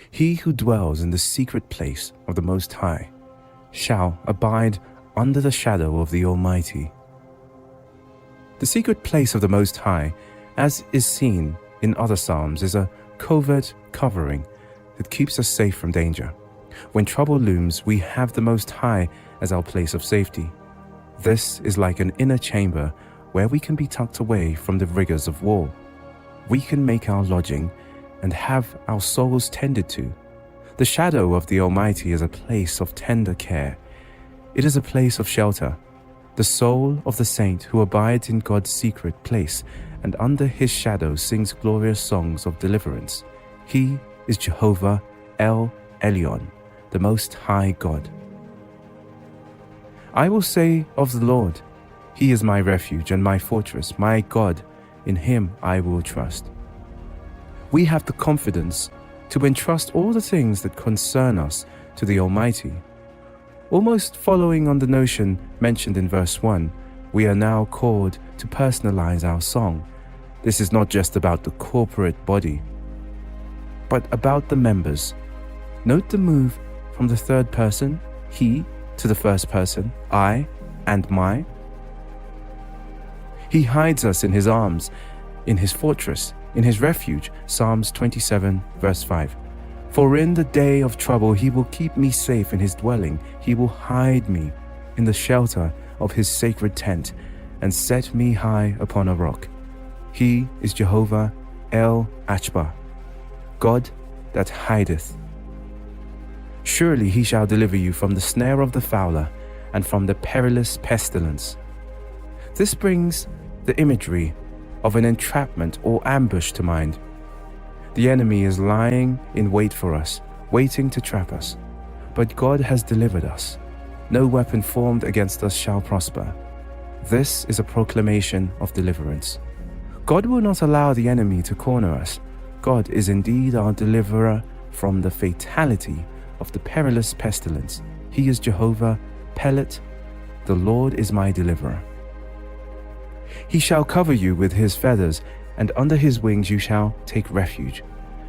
He who dwells in the secret place of the Most High shall abide under the shadow of the Almighty. The secret place of the Most High, as is seen in other Psalms, is a covert covering that keeps us safe from danger. When trouble looms, we have the Most High as our place of safety. This is like an inner chamber where we can be tucked away from the rigors of war. We can make our lodging and have our souls tended to. The shadow of the Almighty is a place of tender care. It is a place of shelter. The soul of the saint who abides in God's secret place and under his shadow sings glorious songs of deliverance. He is Jehovah El Elyon, the Most High God. I will say of the Lord, He is my refuge and my fortress, my God, in Him I will trust. We have the confidence to entrust all the things that concern us to the Almighty. Almost following on the notion mentioned in verse 1, we are now called to personalize our song. This is not just about the corporate body, but about the members. Note the move from the third person, he, to the first person, I and my. He hides us in His arms, in His fortress, in His refuge. Psalms 27 verse 5. For in the day of trouble He will keep me safe in His dwelling. He will hide me in the shelter of His sacred tent and set me high upon a rock. He is Jehovah El Achbar, God that hideth. Surely He shall deliver you from the snare of the fowler and from the perilous pestilence. This brings the imagery of an entrapment or ambush to mind. The enemy is lying in wait for us, waiting to trap us. But God has delivered us. No weapon formed against us shall prosper. This is a proclamation of deliverance. God will not allow the enemy to corner us. God is indeed our deliverer from the fatality of the perilous pestilence. He is Jehovah Pelet, the Lord is my deliverer. He shall cover you with His feathers, and under His wings you shall take refuge.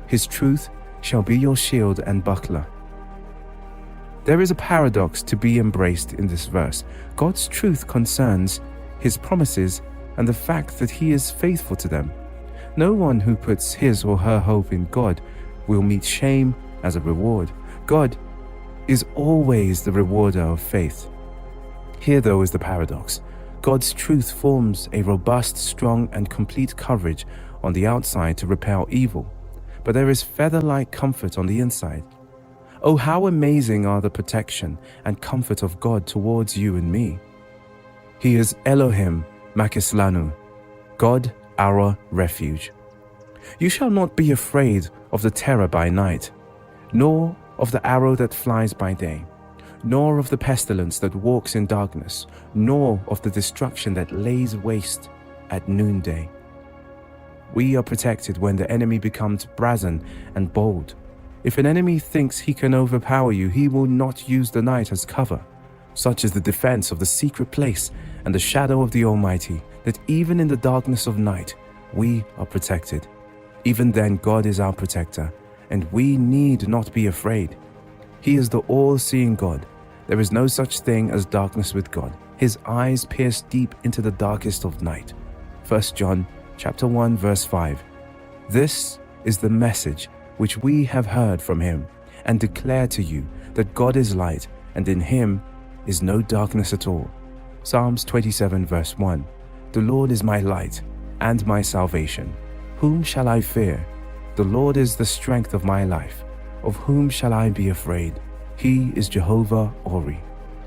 His truth shall be your shield and buckler. There is a paradox to be embraced in this verse. God's truth concerns His promises and the fact that He is faithful to them. No one who puts his or her hope in God will meet shame as a reward. God is always the rewarder of faith. Here, though, is the paradox. God's truth forms a robust, strong, and complete coverage on the outside to repel evil, but there is feather-like comfort on the inside. Oh, how amazing are the protection and comfort of God towards you and me. He is Elohim Makislanu, God our refuge. You shall not be afraid of the terror by night, nor of the arrow that flies by day, nor of the pestilence that walks in darkness, nor of the destruction that lays waste at noonday. We are protected when the enemy becomes brazen and bold. If an enemy thinks he can overpower you, he will not use the night as cover. Such is the defense of the secret place and the shadow of the Almighty, that even in the darkness of night, we are protected. Even then, God is our protector, and we need not be afraid. He is the all-seeing God. There is no such thing as darkness with God. His eyes pierce deep into the darkest of night. 1 John chapter 1 verse 5. This is the message which we have heard from Him and declare to you, that God is light, and in Him is no darkness at all. Psalms 27 verse 1. The Lord is my light and my salvation. Whom shall I fear? The Lord is the strength of my life. Of whom shall I be afraid? He is Jehovah Ori,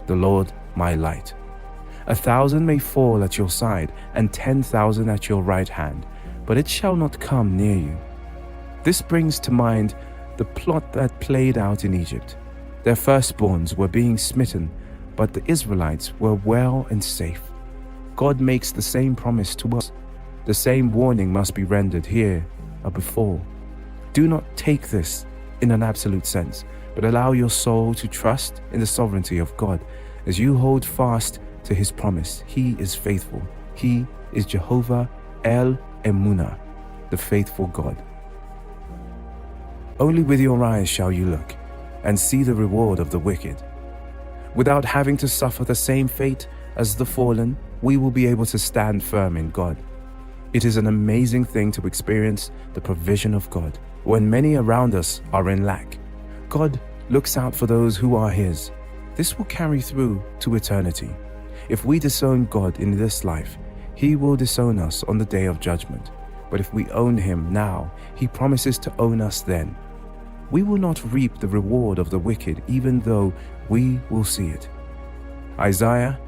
the Lord my light. 1,000 may fall at your side, and 10,000 at your right hand, but it shall not come near you. This brings to mind the plot that played out in Egypt. Their firstborns were being smitten, but the Israelites were well and safe. God makes the same promise to us. The same warning must be rendered here or before. Do not take this in an absolute sense, but allow your soul to trust in the sovereignty of God as you hold fast to His promise. He is faithful. He is Jehovah El Emunah, the faithful God. Only with your eyes shall you look, and see the reward of the wicked. Without having to suffer the same fate as the fallen, we will be able to stand firm in God. It is an amazing thing to experience the provision of God when many around us are in lack. God looks out for those who are His. This will carry through to eternity. If we disown God in this life, He will disown us on the day of judgment. But if we own Him now, He promises to own us then. We will not reap the reward of the wicked, even though we will see it. Isaiah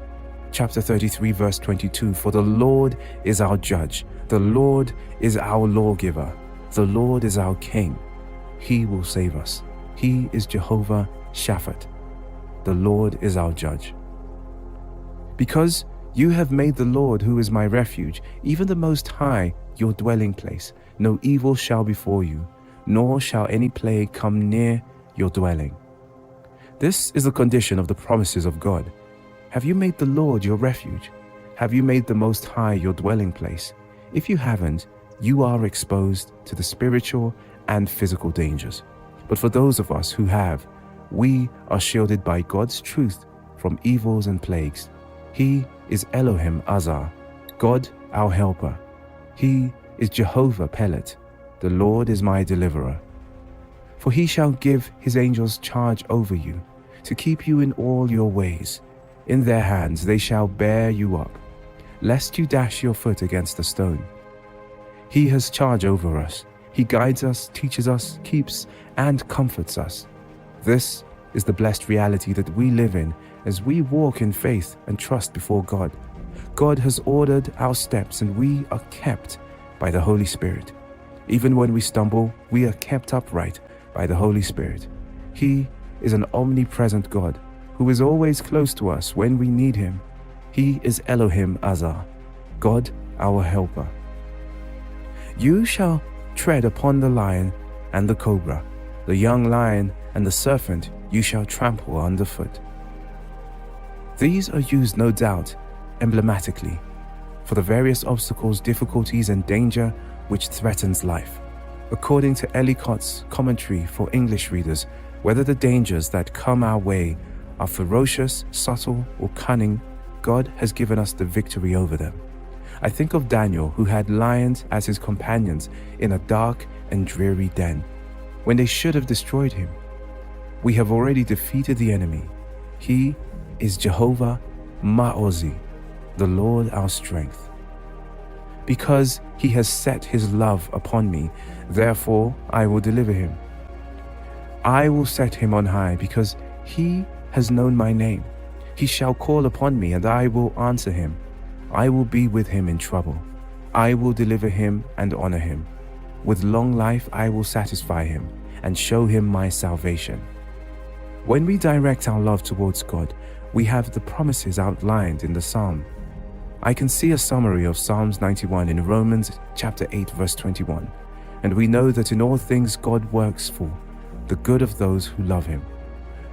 chapter 33 verse 22, for the Lord is our judge, the Lord is our lawgiver, the Lord is our king. He will save us. He is Jehovah Shaphat. The Lord is our judge. Because you have made the Lord, who is my refuge, even the Most High, your dwelling place, no evil shall befall you, nor shall any plague come near your dwelling. This is the condition of the promises of God. Have you made the Lord your refuge? Have you made the Most High your dwelling place? If you haven't, you are exposed to the spiritual and physical dangers. But for those of us who have, we are shielded by God's truth from evils and plagues. He is Elohim Azar, God our helper. He is Jehovah Pelet, the Lord is my deliverer. For He shall give His angels charge over you, to keep you in all your ways. In their hands they shall bear you up, lest you dash your foot against a stone. He has charge over us. He guides us, teaches us, keeps, and comforts us. This is the blessed reality that we live in as we walk in faith and trust before God. God has ordered our steps, and we are kept by the Holy Spirit. Even when we stumble, we are kept upright by the Holy Spirit. He is an omnipresent God who is always close to us when we need Him. He is Elohim Azar, God our helper. You shall tread upon the lion and the cobra, the young lion and the serpent you shall trample underfoot. These are used, no doubt, emblematically, for the various obstacles, difficulties, and danger which threatens life. According to Ellicott's commentary for English readers, whether the dangers that come our way are ferocious, subtle, or cunning, God has given us the victory over them. I think of Daniel, who had lions as his companions in a dark and dreary den, when they should have destroyed him. We have already defeated the enemy. He is Jehovah Ma'ozi, the Lord our strength. Because He has set His love upon me, therefore I will deliver him. I will set him on high, because he has known my name. He shall call upon me, and I will answer him. I will be with him in trouble. I will deliver him and honor him. With long life I will satisfy him and show him my salvation. When we direct our love towards God, we have the promises outlined in the psalm. I can see a summary of Psalms 91 in Romans chapter 8 verse 21, and we know that in all things God works for the good of those who love Him,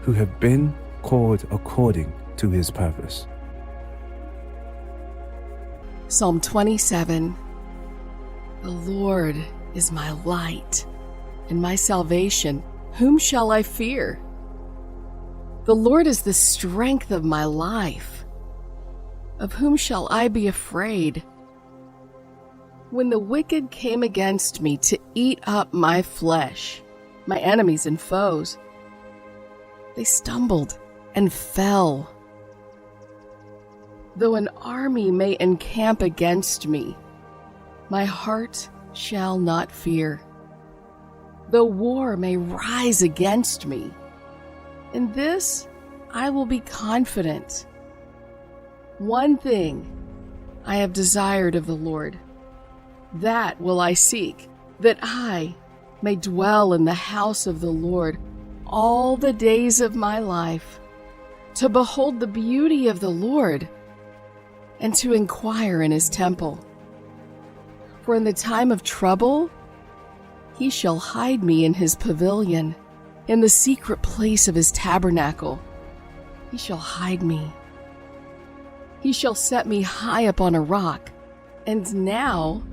who have been called according to His purpose. Psalm 27. The Lord is my light and my salvation. Whom shall I fear? The Lord is the strength of my life. Of whom shall I be afraid? When the wicked came against me to eat up my flesh, my enemies and foes, they stumbled and fell. Though an army may encamp against me, my heart shall not fear. Though war may rise against me, in this I will be confident. One thing I have desired of the Lord, that will I seek, that I may dwell in the house of the Lord all the days of my life, to behold the beauty of the Lord and to inquire in His temple. For in the time of trouble, He shall hide me in His pavilion, in the secret place of His tabernacle. He shall hide me. He shall set me high upon a rock, and now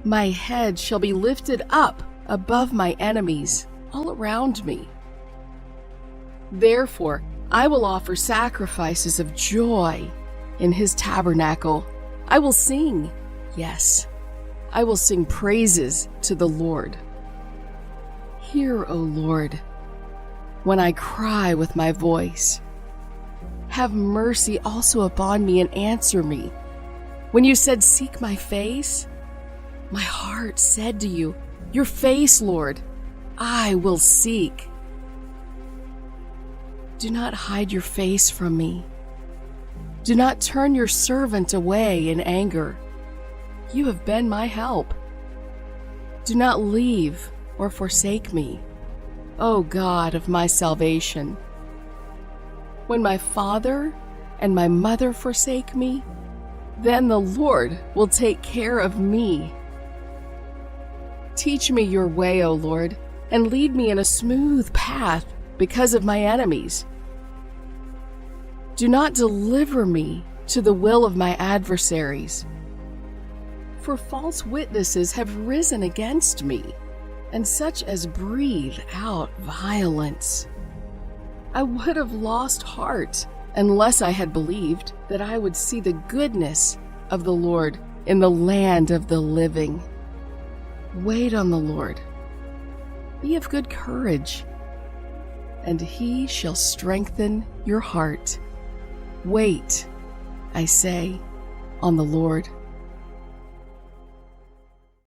my head shall be lifted up above my enemies all around me. Therefore, I will offer sacrifices of joy in his tabernacle. I will sing, yes, I will sing praises to the Lord. Hear, O Lord, when I cry with my voice. Have mercy also upon me and answer me. When you said, seek my face, my heart said to you, your face, Lord, I will seek. Do not hide your face from me. Do not turn your servant away in anger. You have been my help. Do not leave or forsake me, O God of my salvation. When my father and my mother forsake me, then the Lord will take care of me. Teach me your way, O Lord, and lead me in a smooth path because of my enemies. Do not deliver me to the will of my adversaries, for false witnesses have risen against me, and such as breathe out violence. I would have lost heart unless I had believed that I would see the goodness of the Lord in the land of the living. Wait on the Lord. Be of good courage, and he shall strengthen your heart. Wait, I say, on the Lord.